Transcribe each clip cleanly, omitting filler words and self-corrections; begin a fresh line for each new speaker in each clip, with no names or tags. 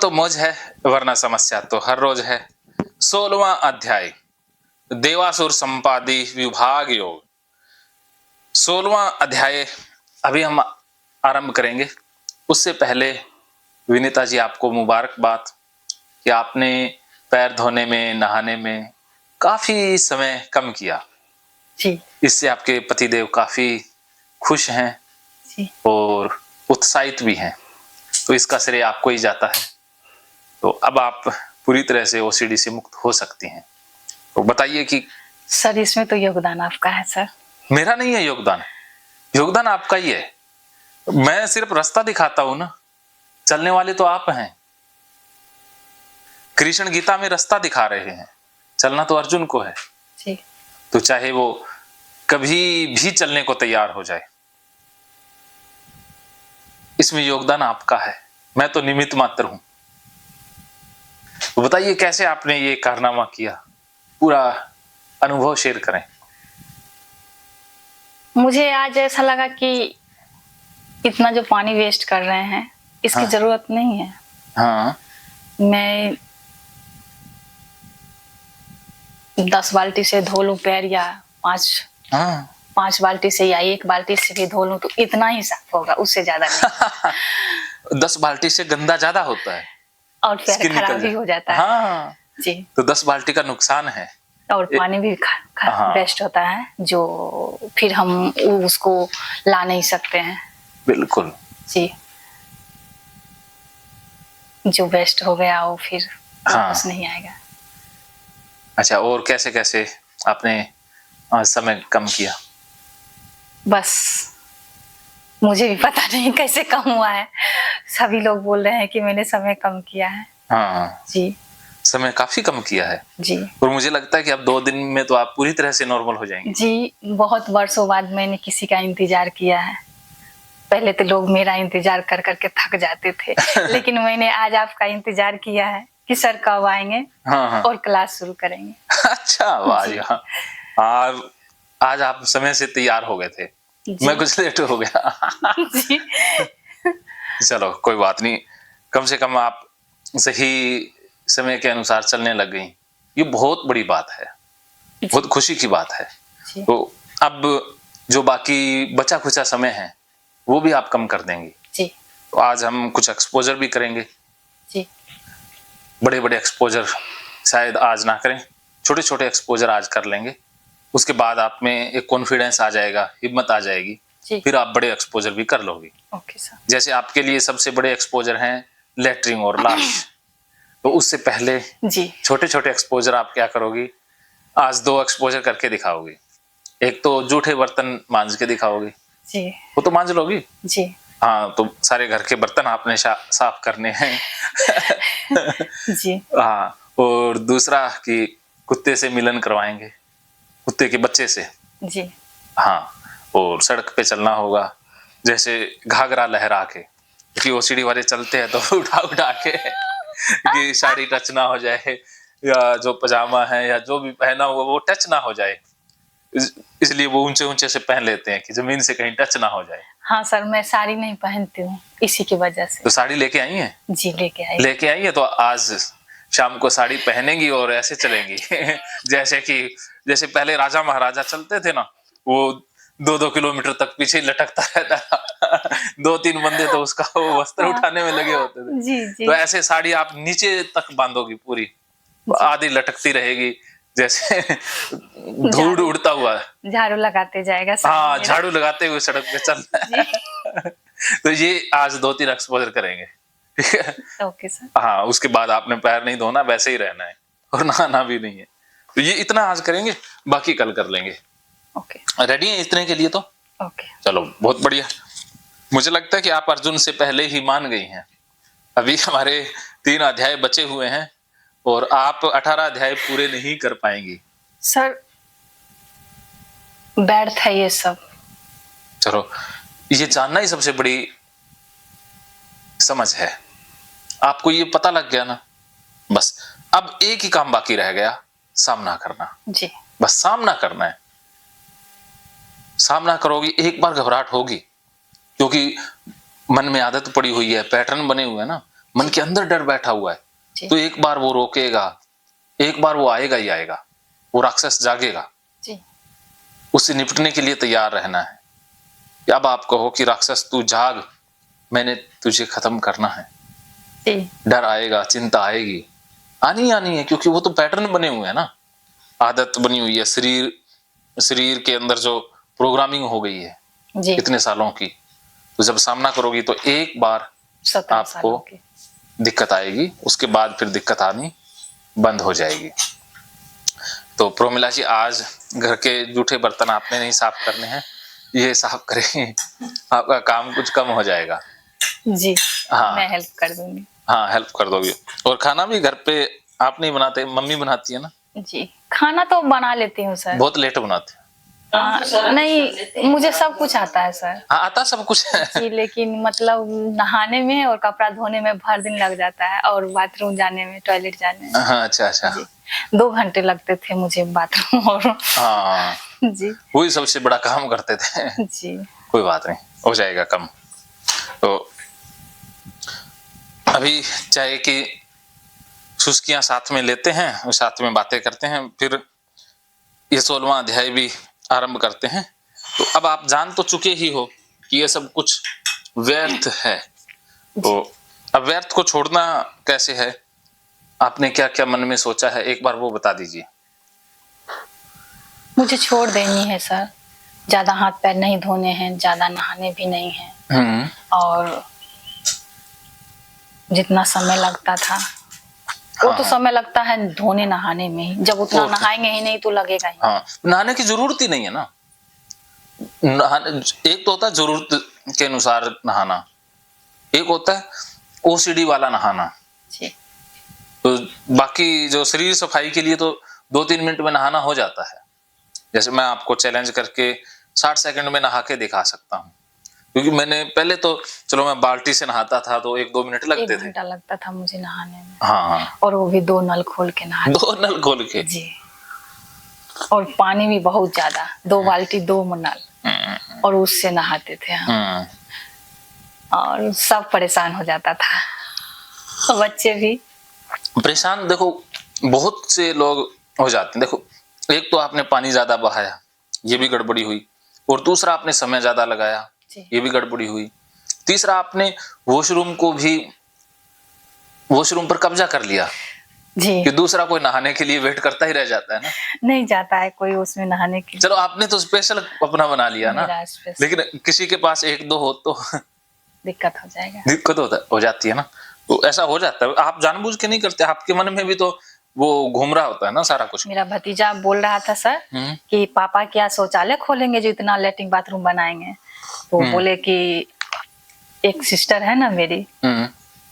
तो मौज है वरना समस्या तो हर रोज है। 16वां अध्याय देवासुर संपादी विभाग योग। 16वां अध्याय अभी हम आरंभ करेंगे। उससे पहले विनीता जी आपको मुबारकबाद कि आपने पैर धोने में नहाने में काफी समय कम किया
जी।
इससे आपके पतिदेव काफी खुश हैं
जी।
और उत्साहित भी हैं, तो इसका श्रेय आपको ही जाता है। तो अब आप पूरी तरह से ओसीडी से मुक्त हो सकती हैं। तो बताइए कि
सर इसमें तो योगदान आपका है सर।
मेरा नहीं है योगदान, योगदान आपका ही है। मैं सिर्फ रास्ता दिखाता हूं ना, चलने वाले तो आप हैं। कृष्ण गीता में रास्ता दिखा रहे हैं, चलना तो अर्जुन को है
जी।
तो चाहे वो कभी भी चलने को तैयार हो जाए, इसमें योगदान आपका है, मैं तो निमित्त मात्र हूं। तो बताइए कैसे आपने ये कारनामा किया, पूरा अनुभव शेयर करें।
मुझे आज ऐसा लगा कि इतना जो पानी वेस्ट कर रहे हैं इसकी जरूरत नहीं है।
हाँ।
मैं 10 बाल्टी से धो लूं पैर या 5 बाल्टी से या 1 बाल्टी से भी धो लूं तो इतना ही साफ होगा, उससे ज्यादा नहीं।
10 बाल्टी से गंदा ज्यादा होता है
और पैर खराब भी हो जाता है।
हाँ
जी।
तो 10 बाल्टी का नुकसान है
और पानी भी वेस्ट होता है जो फिर हम उसको ला नहीं सकते हैं।
बिल्कुल
जी। जो वेस्ट हो गया वो फिर वापस नहीं आएगा।
अच्छा, और कैसे कैसे आपने समय कम किया?
बस मुझे भी पता नहीं कैसे कम हुआ है, सभी लोग बोल रहे हैं कि मैंने समय कम किया है।
हाँ
जी,
समय काफी कम किया है
जी।
और मुझे लगता है कि अब 2 दिन में तो आप पूरी तरह से नॉर्मल हो जाएंगे।
जी, बहुत वर्षों बाद मैंने किसी का इंतजार किया है। पहले तो लोग मेरा इंतजार कर करके थक जाते थे लेकिन मैंने आज आपका इंतजार किया है कि सर कब आएंगे और क्लास शुरू करेंगे।
अच्छा, वाह। आज आप समय से तैयार हो गए थे, मैं कुछ लेट हो गया।
जी।
चलो कोई बात नहीं, कम से कम आप सही समय के अनुसार चलने लग गई, ये बहुत बड़ी बात है, बहुत खुशी की बात है। तो अब जो बाकी बचा खुचा समय है वो भी आप कम कर देंगी।
जी।
तो आज हम कुछ एक्सपोजर भी करेंगे।
जी।
बड़े बड़े एक्सपोजर शायद आज ना करें, छोटे छोटे एक्सपोजर आज कर लेंगे। उसके बाद आप में एक कॉन्फिडेंस आ जाएगा, हिम्मत आ जाएगी, फिर आप बड़े एक्सपोजर भी कर लोगे।
Okay sir.
जैसे आपके लिए सबसे बड़े एक्सपोजर हैं लेटरिन और लाश, तो उससे पहले छोटे छोटे एक्सपोजर आप क्या करोगी, आज 2 एक्सपोजर करके दिखाओगी। एक तो जूठे बर्तन मांज के दिखाओगी।
जी।
वो तो मांज लोगी।
जी।
हाँ, तो सारे घर के बर्तन आपने साफ करने हैं।
जी।
हाँ, और दूसरा कि कुत्ते से मिलन करवाएंगे, कुत्ते के बच्चे से।
जी।
हाँ, और सड़क पे चलना होगा, जैसे घाघरा लहरा के, क्योंकि ओसीडी वाले चलते हैं तो उठा उठा के कि साड़ी टच ना हो जाए, या जो पजामा है या जो भी पहना हुआ वो टच ना हो जाए, इसलिए वो ऊंचे ऊंचे से पहन लेते हैं कि जमीन से कहीं टच ना हो जाए।
हाँ सर, मैं साड़ी नहीं पहनती हूँ इसी की वजह से।
तो साड़ी लेके आई हैं? जी
लेके
आई है। तो आज शाम को साड़ी पहनेंगी और ऐसे चलेंगी जैसे पहले राजा महाराजा चलते थे ना, वो 2-2 किलोमीटर तक पीछे लटकता रहता था। 2-3 बंदे तो उसका वो वस्त्र उठाने में लगे होते थे।
जी।
तो ऐसे साड़ी आप नीचे तक बांधोगी पूरी, आधी लटकती रहेगी, जैसे धूल उड़ता हुआ
झाड़ू लगाते जाएगा।
हाँ, झाड़ू लगाते हुए सड़क पे चलना है। तो ये आज 2-3 एक्सपोजर करेंगे, ठीक है?
Okay sir.
हाँ, उसके बाद आपने पैर नहीं धोना, वैसे ही रहना है और नहाना भी नहीं है। तो ये इतना आज करेंगे, बाकी कल कर लेंगे।
ओके।
रेडी है इतने के लिए? तो
ओके।
चलो बहुत बढ़िया। मुझे लगता है कि आप अर्जुन से पहले ही मान गई हैं। अभी हमारे 3 अध्याय बचे हुए हैं और आप 18 अध्याय पूरे नहीं कर पाएंगी।
सर व्यर्थ है ये सब।
चलो, ये जानना ही सबसे बड़ी समझ है। आपको ये पता लग गया ना, बस अब एक ही काम बाकी रह गया, सामना करना।
जी।
बस सामना करना है। सामना करोगी, एक बार घबराहट होगी क्योंकि मन में आदत पड़ी हुई है, पैटर्न बने हुए हैं ना, मन के अंदर डर बैठा हुआ है,
जी
तो एक बार वो रोकेगा, एक बार वो आएगा ही आएगा, वो राक्षस जागेगा।
जी
उससे निपटने के लिए तैयार रहना है। अब आप कहो कि राक्षस तू जाग, मैंने तुझे खत्म करना है।
जी
डर आएगा, चिंता आएगी, आनी ही आनी है, क्योंकि वो तो पैटर्न बने हुए हैं ना, आदत बनी हुई है, शरीर के अंदर जो प्रोग्रामिंग हो गई है
जी
इतने सालों की। तो जब सामना करोगी तो एक बार
17
आपको
सालों की।
दिक्कत आएगी, उसके बाद फिर दिक्कत आनी बंद हो जाएगी। तो प्रोमिला जी, आज घर के जूठे बर्तन आपने नहीं साफ करने हैं, ये साफ करेंगे, आपका काम कुछ कम हो जाएगा।
जी
हाँ
मैं हेल्प कर दूंगी।
हाँ, हेल्प कर दोगे। और खाना भी घर पे आप नहीं बनाते, मम्मी बनाती है ना?
जी खाना तो बना लेती हूँ सर।
बहुत लेट बनाते हैं।
नहीं, मुझे सब कुछ आता है सर।
हाँ, आता सब कुछ है।
जी लेकिन मतलब नहाने में और कपड़ा धोने में भर दिन लग जाता है, और बाथरूम जाने में, टॉयलेट जाने में।
हाँ, अच्छा अच्छा।
जी 2 घंटे लगते थे मुझे बाथरूम और
हाँ,
जी
वही सबसे बड़ा काम करते थे।
जी
कोई बात नहीं, हो जाएगा कम। तो अभी चाहे कि शुष्कियां साथ में लेते हैं और साथ में बातें करते हैं, फिर ये 16वां अध्याय भी आरंभ करते हैं। तो अब आप जान तो चुके ही हो कि ये सब कुछ व्यर्थ है। तो अब व्यर्थ को छोड़ना कैसे है, आपने क्या क्या मन में सोचा है, एक बार वो बता दीजिए।
मुझे छोड़ देनी है सर। ज्यादा हाथ पैर नहीं धोने हैं, ज्यादा नहाने भी नहीं है, और जितना समय लगता था वो तो समय लगता है धोने नहाने में ही। जब उतना नहाएंगे ही नहीं तो लगेगा ही।
हाँ, नहाने की जरूरत ही नहीं है ना। नहाने एक तो होता है जरूरत के अनुसार नहाना, एक होता है ओसीडी वाला नहाना।
जी
तो बाकी जो शरीर सफाई के लिए तो 2-3 मिनट में नहाना हो जाता है। जैसे मैं आपको चैलेंज करके 60 सेकंड में नहा के दिखा सकता हूँ, क्योंकि मैंने पहले तो चलो मैं बाल्टी से नहाता था तो 1-2 मिनट लगते
1
थे।
घंटा लगता था मुझे नहाने में।
हाँ हाँ,
और वो भी 2 नल खोल के नहाते।
2 नल खोल के।
जी और पानी भी बहुत ज्यादा, 2 बाल्टी 2 नल, और उससे नहाते थे हम। और सब परेशान हो जाता था, बच्चे भी
परेशान। देखो बहुत से लोग हो जाते हैं। देखो, एक तो आपने पानी ज्यादा बहाया, ये भी गड़बड़ी हुई, और दूसरा आपने समय ज्यादा लगाया, ये भी गड़बड़ी हुई। तीसरा आपने वॉशरूम पर कब्जा कर लिया
जी
कि दूसरा कोई नहाने के लिए वेट करता ही रह जाता है ना।
नहीं जाता है कोई उसमें नहाने के लिए।
चलो आपने तो स्पेशल अपना बना लिया ना,
मेरा स्पेशल।
लेकिन किसी के पास 1-2 हो तो
दिक्कत हो जाएगा।
दिक्कत हो जाती है ना। तो ऐसा हो जाता है, आप जानबूझ के नहीं करते, आपके मन में भी तो वो घूम रहा होता है ना सारा कुछ।
मेरा भतीजा बोल रहा था सर कि पापा क्या शौचालय खोलेंगे जो इतना लेटरिन बाथरूम बनाएंगे। तो बोले कि एक सिस्टर है ना मेरी,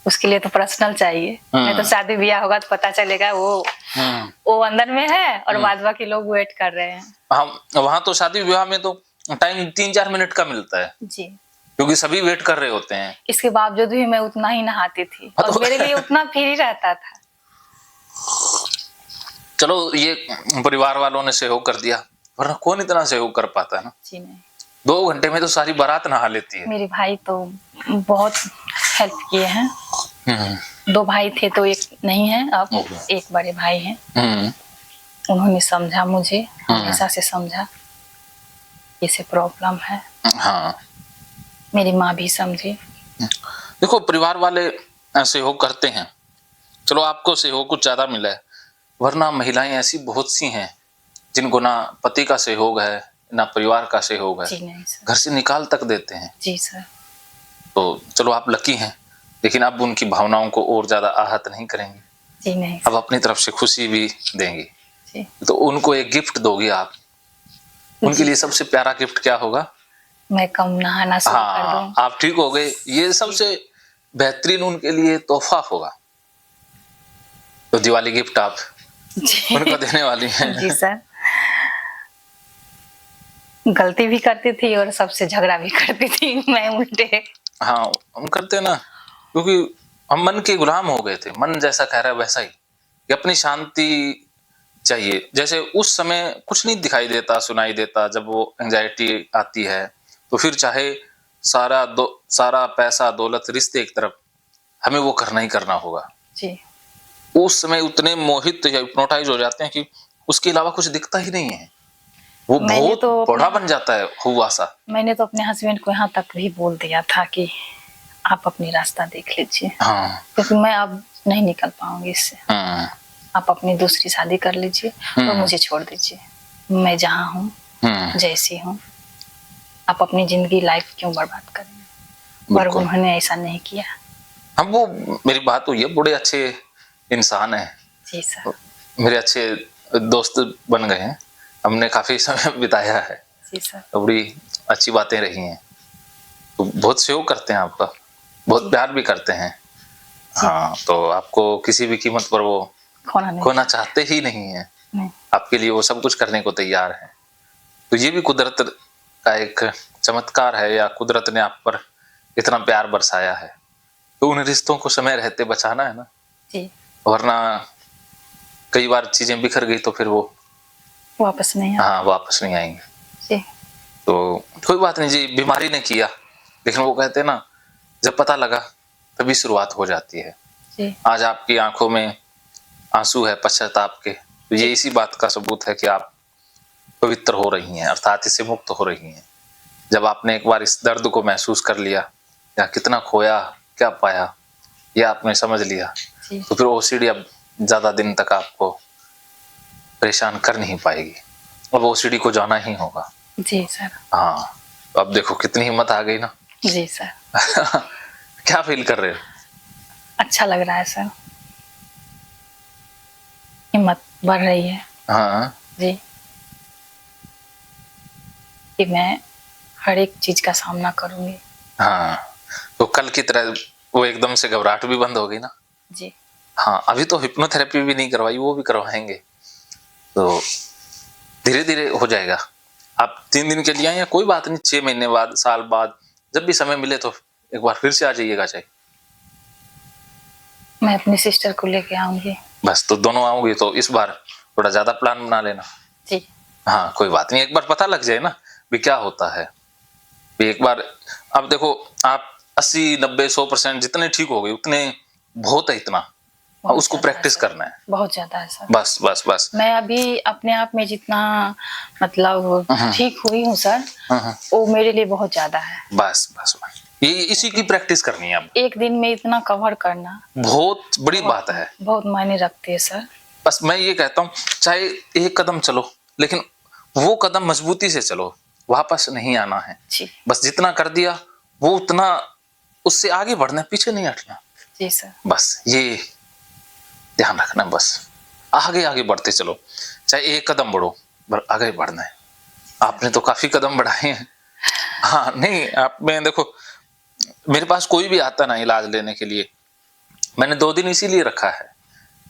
उसके लिए तो पर्सनल चाहिए, नहीं तो शादी ब्याह होगा तो पता चलेगा वो अंदर में है और बाद बाकी लोग वेट कर रहे हैं।
हम वहां तो शादी विवाह में तो टाइम 3-4 मिनट का मिलता है
जी,
क्योंकि सभी वेट कर रहे होते हैं।
इसके बावजूद भी मैं उतना ही नहाती थी और मेरे लिए उतना फ्री रहता था।
चलो ये परिवार वालों ने सहयोग कर दिया, वरना कौन इतना सहयोग कर पाता है ना।
जी नहीं,
2 घंटे में तो सारी बारात नहा लेती है।
मेरे भाई तो बहुत हेल्प किए हैं। 2 भाई थे तो एक नहीं है, अब एक बड़े भाई हैं। उन्होंने समझा मुझे, हमेशा से समझा ऐसे प्रॉब्लम है।
हाँ,
मेरी माँ भी समझी।
देखो परिवार वाले सहयोग करते हैं, चलो आपको सहयोग कुछ ज्यादा मिला है, वरना महिलाएं ऐसी बहुत सी हैं जिनको ना पति का सहयोग है ना परिवार का सहयोग है,
जी नहीं सर।
घर से निकाल तक देते हैं।
जी सर।
तो चलो आप लकी हैं, लेकिन अब उनकी भावनाओं को और ज्यादा आहत नहीं करेंगे।
जी नहीं
अब अपनी तरफ से खुशी भी देंगी।
जी।
तो उनको एक गिफ्ट दोगी आप, उनके लिए सबसे प्यारा गिफ्ट क्या होगा?
मैं कम नहाना शुरू कर दूं।
आप ठीक हो गए, ये सबसे बेहतरीन उनके लिए तोहफा होगा। तो दिवाली गिफ्ट आप उनको देने वाली हैं।
जी सर। गलती भी करती थी और सबसे झगड़ा भी करती थी मैं उल्टे।
हाँ, हम करते ना, क्योंकि हम मन के गुलाम हो गए थे। मन जैसा कह रहा है वैसा ही, कि अपनी शांति चाहिए। जैसे उस समय कुछ नहीं दिखाई देता सुनाई देता, जब वो एंजाइटी आती है तो फिर चाहे सारा पैसा दौलत रिश्ते एक तरफ, हमें वो करना ही करना होगा।
जी।
उस समय उतने मोहित या हिप्नोटाइज हो जाते हैं कि उसके अलावा कुछ दिखता ही नहीं है। वो
मैंने
बहुत
तो
बड़ा
अपने
बन जाता है हुआ सा।
मैंने तो अपने हस्बैंड को यहाँ तक भी बोल दिया था कि आप अपनी रास्ता देख लीजिए,
हाँ।
क्योंकि मैं अब नहीं निकल पाऊंगी इससे।
हम्म।
आप अपनी दूसरी शादी कर लीजिए और मुझे छोड़ दीजिए। मैं जहाँ हूँ, जैसी हूँ, आप अपनी जिंदगी लाइफ क्यों बर्बाद करेंगे। पर
बिल्कुल।
उन्होंने ऐसा नहीं किया।
हम वो मेरी बात हुई है, बड़े अच्छे इंसान हैं,
जी सर।
मेरे अच्छे दोस्त बन गए हैं, हमने काफी समय बिताया है,
जी सर।
तो बड़ी अच्छी बातें रही हैं। तो बहुत सहयोग करते हैं आपका, बहुत
जी।
प्यार भी करते हैं।
जी।
हाँ, तो आपको किसी भी कीमत पर वो
खोना
खोना चाहते ही नहीं है।
नहीं।
आपके लिए वो सब कुछ करने को तैयार है। तो ये भी कुदरत का एक चमत्कार है, या कुदरत ने आप पर इतना प्यार बरसाया है। तो उन रिश्तों को समय रहते बचाना है ना,
जी।
वरना कई बार चीजें बिखर गई तो फिर वो
वापस नहीं आ।
हाँ वापस नहीं आएंगे।
जी।
तो कोई बात नहीं जी, बीमारी ने किया, लेकिन वो कहते हैं ना, जब पता लगा तभी शुरुआत हो जाती है।
जी।
आज आपकी आंखों में आंसू है पश्चाताप के, तो ये इसी बात का सबूत है कि आप पवित्र हो रही हैं, अर्थात इससे मुक्त हो रही हैं। जब आपने एक बार इस दर्द को महसूस कर लिया, या कितना खोया क्या पाया ये आपने समझ लिया,
जी।
तो फिर ओसीडी अब ज्यादा दिन तक आपको परेशान कर नहीं पाएगी। अब ओसीडी को जाना ही होगा।
जी सर।
हाँ, तो अब देखो कितनी हिम्मत आ गई ना।
जी सर।
क्या फील कर रहे हो?
अच्छा लग रहा है सर, हिम्मत बढ़ रही है।
हाँ।
जी, कि मैं हर एक चीज का सामना करूंगी।
हाँ, तो कल की तरह वो एकदम से घबराहट भी बंद हो गई ना।
जी।
हाँ, अभी तो हिप्नोथेरेपी भी नहीं करवाई, वो भी करवाएंगे, तो धीरे धीरे हो जाएगा। आप 3 दिन के लिए आए या कोई बात नहीं, 6 महीने बाद, साल बाद, जब भी समय मिले तो एक बार फिर से आ जाइएगा चाहे।
मैं अपनी सिस्टर को लेके आऊंगी।
बस, तो दोनों आओगे तो इस बार थोड़ा ज्यादा प्लान बना लेना।
जी।
हाँ, कोई बात नहीं, एक बार पता लग जाए ना भी क्या होता है। भी एक बार, अब देखो आप 80, 90, 100% जितने ठीक हो गए उतने बहुत है, इतना उसको प्रैक्टिस करना है।
बहुत ज्यादा है सर।
बस बस बस।
मैं अभी अपने आप में जितना मतलब ठीक हुई हूँ सर, वो मेरे लिए बहुत ज्यादा है।
बस बस बस, ये इसी की प्रैक्टिस करनी है। अब
एक दिन में इतना कवर करना
बहुत बड़ी बात है,
बहुत मायने रखती है सर।
बस मैं ये कहता हूँ, चाहे एक कदम चलो, लेकिन वो कदम मजबूती से चलो, वापस नहीं आना है।
जी।
बस जितना कर दिया वो उतना, उससे आगे बढ़ना है, पीछे नहीं हटना।
जी सर।
बस ये ध्यान रखना, बस आगे आगे बढ़ते चलो, चाहे एक कदम बढ़ो, पर आगे बढ़ना है। आपने तो काफी कदम बढ़ाए हैं। हाँ, नहीं आप में देखो, मेरे पास कोई भी आता ना इलाज लेने के लिए, मैंने 2 दिन इसीलिए रखा है।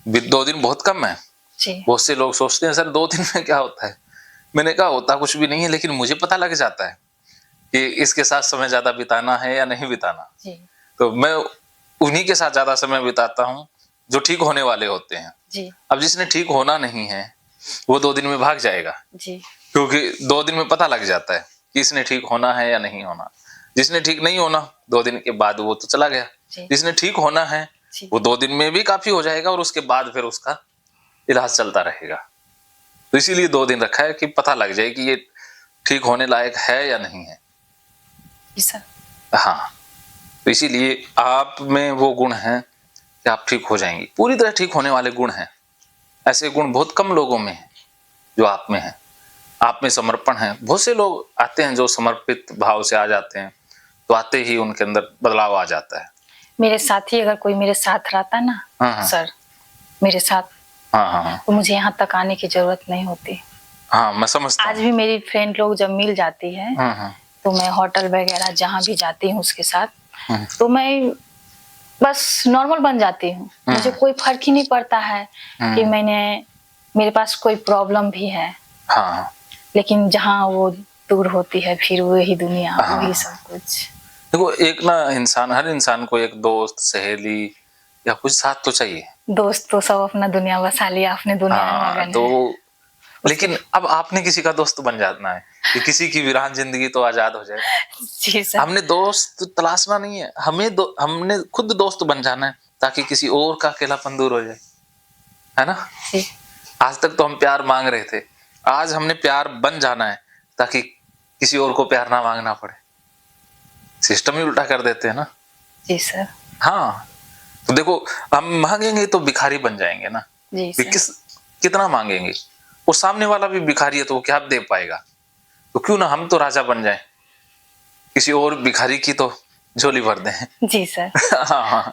2 दिन बहुत कम है।
जी।
बहुत से लोग सोचते हैं सर 2 दिन में क्या होता है, मैंने कहा होता कुछ भी नहीं है, लेकिन मुझे पता लग जाता है कि इसके साथ समय ज्यादा बिताना है या नहीं बिताना।
जी।
तो मैं उन्हीं के साथ ज्यादा समय बिताता हूँ जो ठीक होने वाले होते हैं।
जी।
अब जिसने ठीक होना नहीं है वो 2 दिन में भाग जाएगा।
जी।
क्योंकि 2 दिन में पता लग जाता है कि इसने ठीक होना है या नहीं होना। जिसने ठीक नहीं होना 2 दिन के बाद वो तो चला गया। जिसने ठीक होना है वो 2 दिन में भी काफी हो जाएगा, और उसके बाद फिर उसका इलाज चलता रहेगा। तो इसीलिए 2 दिन रखा है कि पता लग जाए कि ये ठीक होने लायक है या नहीं है।
सर।
हाँ, तो इसीलिए आप में वो गुण हैं कि आप ठीक हो जाएंगी, पूरी तरह ठीक होने वाले गुण हैं। ऐसे गुण बहुत कम लोगों में हैं जो आप में हैं। आप में समर्पण है। बहुत से लोग आते हैं जो समर्पित भाव से आ जाते हैं, तो आते ही उनके अंदर बदलाव आ जाता है।
मेरे साथी अगर कोई मेरे साथ रहता ना सर, मेरे साथ, तो मुझे यहाँ तक आने की जरूरत नहीं होती।
हाँ, मैं समझता हूँ।
आज भी मेरी फ्रेंड लोग जब मिल जाती है तो मैं होटल वगैरह जहाँ भी जाती हूँ उसके साथ, तो मैं बस नॉर्मल बन जाती हूँ। मुझे कोई फर्क ही नहीं पड़ता है कि मेरे पास कोई प्रॉब्लम भी है।
हाँ,
लेकिन जहाँ वो दूर होती है फिर वही दुनिया, वही सब कुछ।
देखो, एक ना इंसान, हर इंसान को एक दोस्त, सहेली या कुछ साथ तो चाहिए।
दोस्त तो सब अपना दुनिया बसा लिया, अपने दुनिया में मगन
तो
है।
लेकिन अब आपने किसी का दोस्त बन जाना है कि किसी की वीरान जिंदगी तो आजाद हो जाए।
जी सर।
हमने दोस्त तलाशना नहीं है, हमने खुद दोस्त बन जाना है ताकि किसी और का अकेलापन दूर हो जाए, है ना।
जी
आज तक तो हम प्यार मांग रहे थे, आज हमने प्यार बन जाना है ताकि किसी और को प्यार ना मांगना पड़े। सिस्टम ही उल्टा कर देते हैं ना।
जी सर।
हाँ, तो देखो हम मांगेंगे तो भिखारी बन जाएंगे ना।
जी सर।
कितना मांगेंगे, और सामने वाला भी भिखारी है तो वो क्या दे पाएगा। तो क्यों ना हम तो राजा बन जाएं, किसी और भिखारी की तो झोली भर दें।
जी सर।
हाँ हाँ।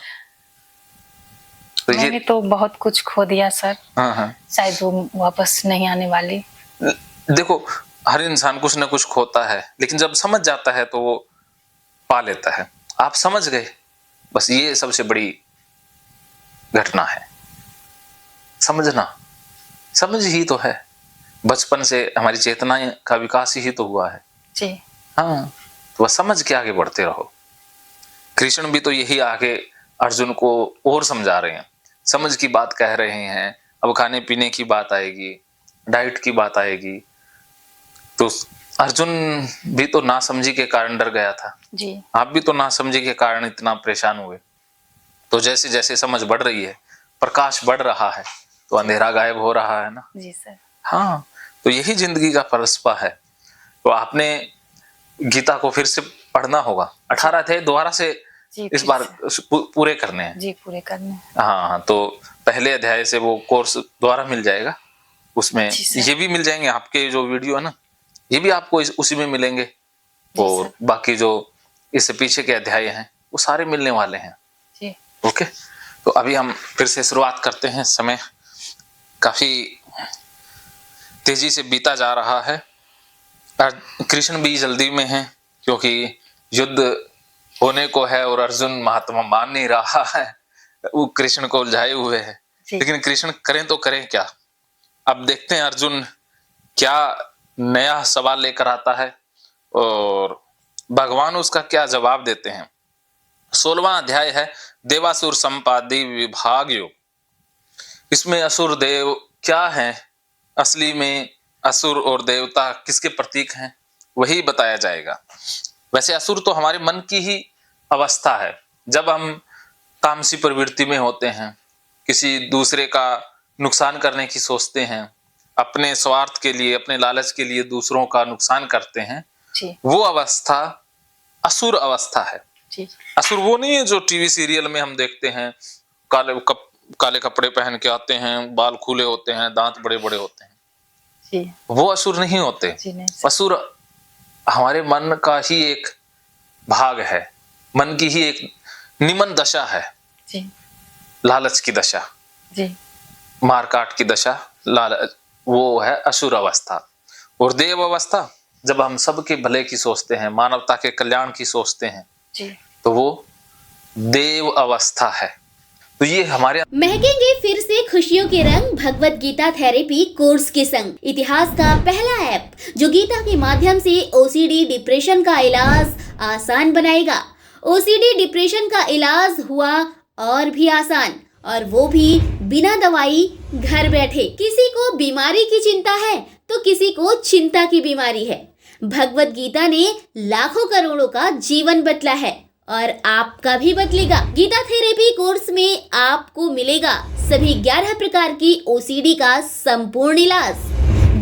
तो
मैंने तो बहुत कुछ खो दिया सर।
हाँ,
शायद वो वापस नहीं आने वाली।
देखो हर इंसान कुछ ना कुछ खोता है, लेकिन जब समझ जाता है तो वो पा लेता है। आप समझ गए, बस ये सबसे बड़ी घटना है। समझना, समझ ही तो है। बचपन से हमारी चेतना का विकास ही तो हुआ है।
जी
हाँ, तो वह समझ के आगे बढ़ते रहो। कृष्ण भी तो यही आगे अर्जुन को और समझा रहे हैं, समझ की बात कह रहे हैं। अब खाने पीने की बात आएगी, डाइट की बात आएगी, तो अर्जुन भी तो नासमझी के कारण डर गया था।
जी।
आप भी तो नासमझी के कारण इतना परेशान हुए। तो जैसे जैसे समझ बढ़ रही है, प्रकाश बढ़ रहा है, तो अंधेरा गायब हो रहा है ना।
जी सर।
हाँ, तो यही जिंदगी का फलसफा है। तो आपने गीता को फिर से पढ़ना होगा। 18 अध्याय दोबारा से इस बार पूरे करने हैं।
जी पूरे करने हैं।
हाँ, तो पहले अध्याय से वो कोर्स दोबारा मिल जाएगा, उसमें ये भी मिल जाएंगे आपके जो वीडियो है ना, ये भी आपको उसी में मिलेंगे। और बाकी जो इससे पीछे के अध्याय हैं वो सारे मिलने वाले हैं।
जी।
ओके, तो अभी हम फिर से शुरुआत करते हैं। समय काफी तेजी से बीता जा रहा है। कृष्ण भी जल्दी में है क्योंकि युद्ध होने को है और अर्जुन महात्मा मान नहीं रहा है, वो कृष्ण को उलझाए हुए है। लेकिन कृष्ण करें तो करें क्या। अब देखते हैं अर्जुन क्या नया सवाल लेकर आता है और भगवान उसका क्या जवाब देते हैं। 16वां अध्याय है देवासुर संपादी विभाग योग। इसमें असुर देव क्या है, असली में असुर और देवता किसके प्रतीक हैं, वही बताया जाएगा। वैसे असुर तो हमारे मन की ही अवस्था है। जब हम तामसी प्रवृत्ति में होते हैं, किसी दूसरे का नुकसान करने की सोचते हैं, अपने स्वार्थ के लिए, अपने लालच के लिए दूसरों का नुकसान करते हैं, वो अवस्था असुर अवस्था है। असुर वो नहीं है जो टीवी सीरियल में हम देखते हैं, काले कपड़े पहन के आते हैं, बाल खुले होते हैं, दांत बड़े बड़े होते हैं। वो असुर नहीं होते। असुर हमारे मन का ही एक भाग है, मन की ही एक निमन दशा है। लालच की दशा, मारकाट की दशा, लालच, वो है असुर अवस्था। और देव अवस्था जब हम सबके भले की सोचते हैं, मानवता के कल्याण की सोचते हैं, तो वो देव अवस्था है। तो ये हमारे
महकेंगे फिर से खुशियों के रंग भगवत गीता थेरेपी कोर्स के संग। इतिहास का पहला ऐप जो गीता के माध्यम से ओसीडी डिप्रेशन का इलाज आसान बनाएगा। ओसीडी डिप्रेशन का इलाज हुआ और भी आसान, और वो भी बिना दवाई, घर बैठे। किसी को बीमारी की चिंता है तो किसी को चिंता की बीमारी है। भगवत गीता ने लाखों करोड़ों का जीवन बदला है और आपका भी बदलेगा। गीता थेरेपी कोर्स में आपको मिलेगा सभी 11 प्रकार की ओसीडी का संपूर्ण इलाज,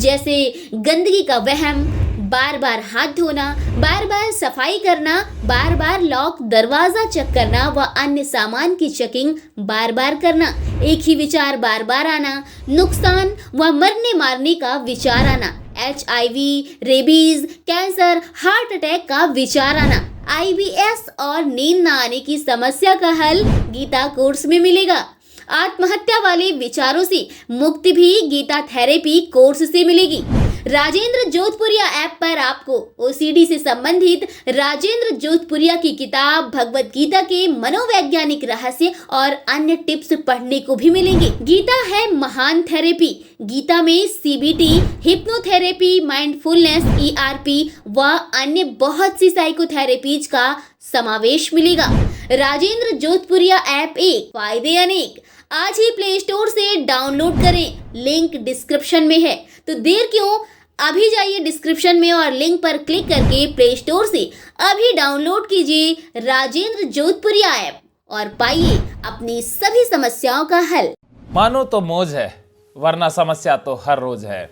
जैसे गंदगी का वहम, बार बार हाथ धोना, बार बार सफाई करना, बार बार लॉक दरवाजा चेक करना व अन्य सामान की चेकिंग बार बार करना, एक ही विचार बार बार आना, नुकसान व मरने मारने का विचार आना, HIV, rabies, cancer, heart attack का विचार आना, IBS और नींद न आने की समस्या का हल गीता कोर्स में मिलेगा। आत्महत्या वाले विचारों से मुक्ति भी गीता थेरेपी कोर्स से मिलेगी। राजेंद्र जोधपुरिया ऐप पर आपको ओसीडी से संबंधित राजेंद्र जोधपुरिया की किताब भगवत गीता के मनोवैज्ञानिक रहस्य और अन्य टिप्स पढ़ने को भी मिलेंगे। गीता है महान थेरेपी। गीता में CBT, हिप्नोथेरेपी, माइंडफुलनेस, ERP व अन्य बहुत सी साइकोथेरेपीज का समावेश मिलेगा। राजेंद्र जोधपुरिया ऐप एक, फायदे अनेक। आज ही प्ले स्टोर से डाउनलोड करें, लिंक डिस्क्रिप्शन में है। तो देर क्यों, अभी जाइए डिस्क्रिप्शन में और लिंक पर क्लिक करके प्ले स्टोर से अभी डाउनलोड कीजिए राजेंद्र जोधपुरिया ऐप और पाइए अपनी सभी समस्याओं का हल।
मानो तो मौज है, वरना समस्या तो हर रोज है।